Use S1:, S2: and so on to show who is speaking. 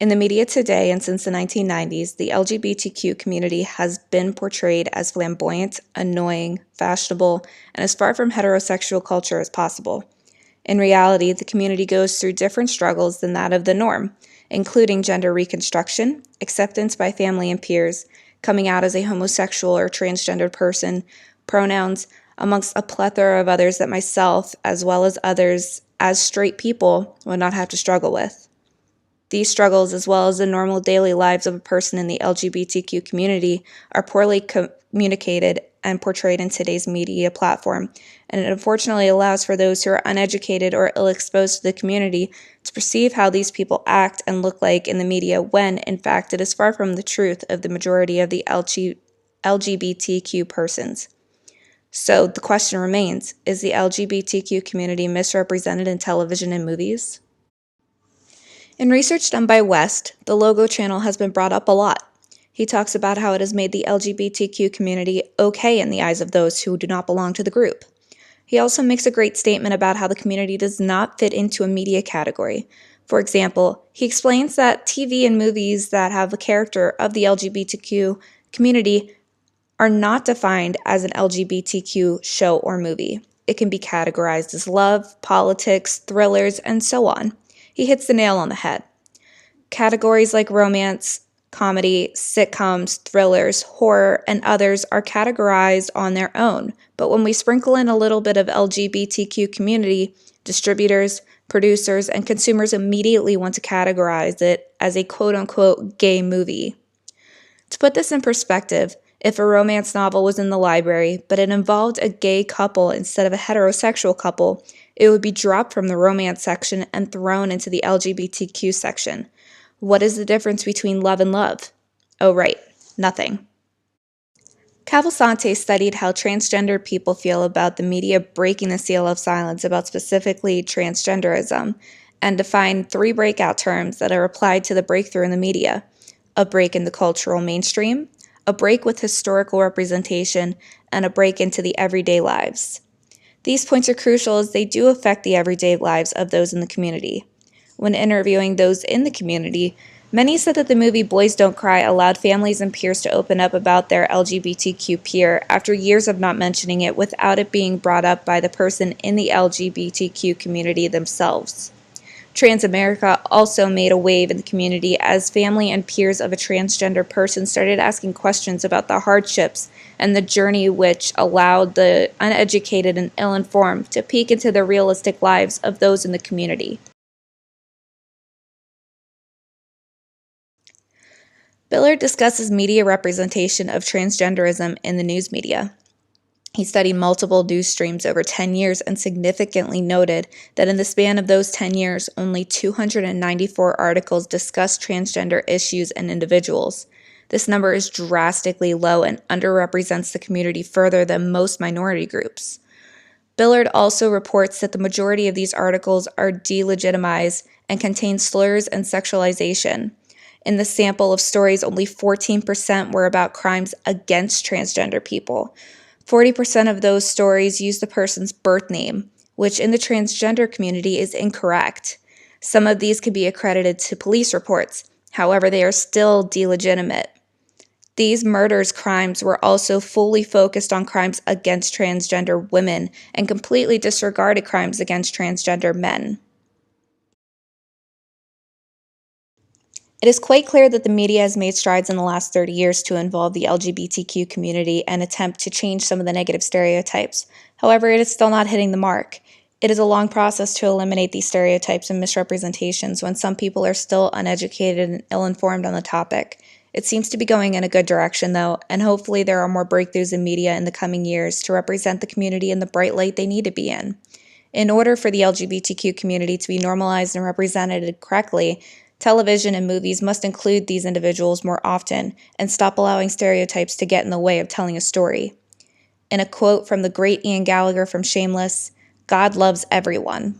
S1: In the media today and since the 1990s, the LGBTQ community has been portrayed as flamboyant, annoying, fashionable, and as far from heterosexual culture as possible. In reality, the community goes through different struggles than that of the norm, including gender reconstruction, acceptance by family and peers, coming out as a homosexual or transgendered person, pronouns, amongst a plethora of others that myself, as well as others as straight people, would not have to struggle with. These struggles, as well as the normal daily lives of a person in the LGBTQ community, are poorly communicated and portrayed in today's media platform, and it unfortunately allows for those who are uneducated or ill-exposed to the community to perceive how these people act and look like in the media when, in fact, it is far from the truth of the majority of the LGBTQ persons. So the question remains, is the LGBTQ community misrepresented in television and movies? In research done by West, the Logo channel has been brought up a lot. He talks about how it has made the LGBTQ community okay in the eyes of those who do not belong to the group. He also makes a great statement about how the community does not fit into a media category. For example, he explains that TV and movies that have a character of the LGBTQ community are not defined as an LGBTQ show or movie. It can be categorized as love, politics, thrillers, and so on. He hits the nail on the head. Categories like romance, comedy, sitcoms, thrillers, horror, and others are categorized on their own, but when we sprinkle in a little bit of LGBTQ community, distributors, producers, and consumers immediately want to categorize it as a quote-unquote gay movie. To put this in perspective, if a romance novel was in the library, but it involved a gay couple instead of a heterosexual couple, it would be dropped from the romance section and thrown into the LGBTQ section. What is the difference between love and love? Oh, right, nothing. Cavalsante studied how transgender people feel about the media breaking the seal of silence about specifically transgenderism, and defined 3 breakout terms that are applied to the breakthrough in the media: a break in the cultural mainstream, a break with historical representation, and a break into the everyday lives. These points are crucial as they do affect the everyday lives of those in the community. When interviewing those in the community, many said that the movie Boys Don't Cry allowed families and peers to open up about their LGBTQ peer after years of not mentioning it without it being brought up by the person in the LGBTQ community themselves. Transamerica also made a wave in the community as family and peers of a transgender person started asking questions about the hardships and the journey, which allowed the uneducated and ill-informed to peek into the realistic lives of those in the community. Billard discusses media representation of transgenderism in the news media. He studied multiple news streams over 10 years and significantly noted that in the span of those 10 years, only 294 articles discussed transgender issues and individuals. This number is drastically low and underrepresents the community further than most minority groups. Billard also reports that the majority of these articles are delegitimized and contain slurs and sexualization. In the sample of stories, only 14% were about crimes against transgender people. 40% of those stories use the person's birth name, which in the transgender community is incorrect. Some of these can be accredited to police reports, however, they are still delegitimate. These murders crimes were also fully focused on crimes against transgender women and completely disregarded crimes against transgender men. It is quite clear that the media has made strides in the last 30 years to involve the LGBTQ community and attempt to change some of the negative stereotypes. However, it is still not hitting the mark. It is a long process to eliminate these stereotypes and misrepresentations when some people are still uneducated and ill-informed on the topic. It seems to be going in a good direction, though, and hopefully there are more breakthroughs in media in the coming years to represent the community in the bright light they need to be in. In order for the LGBTQ community to be normalized and represented correctly, television and movies must include these individuals more often and stop allowing stereotypes to get in the way of telling a story. In a quote from the great Ian Gallagher from Shameless, "God loves everyone."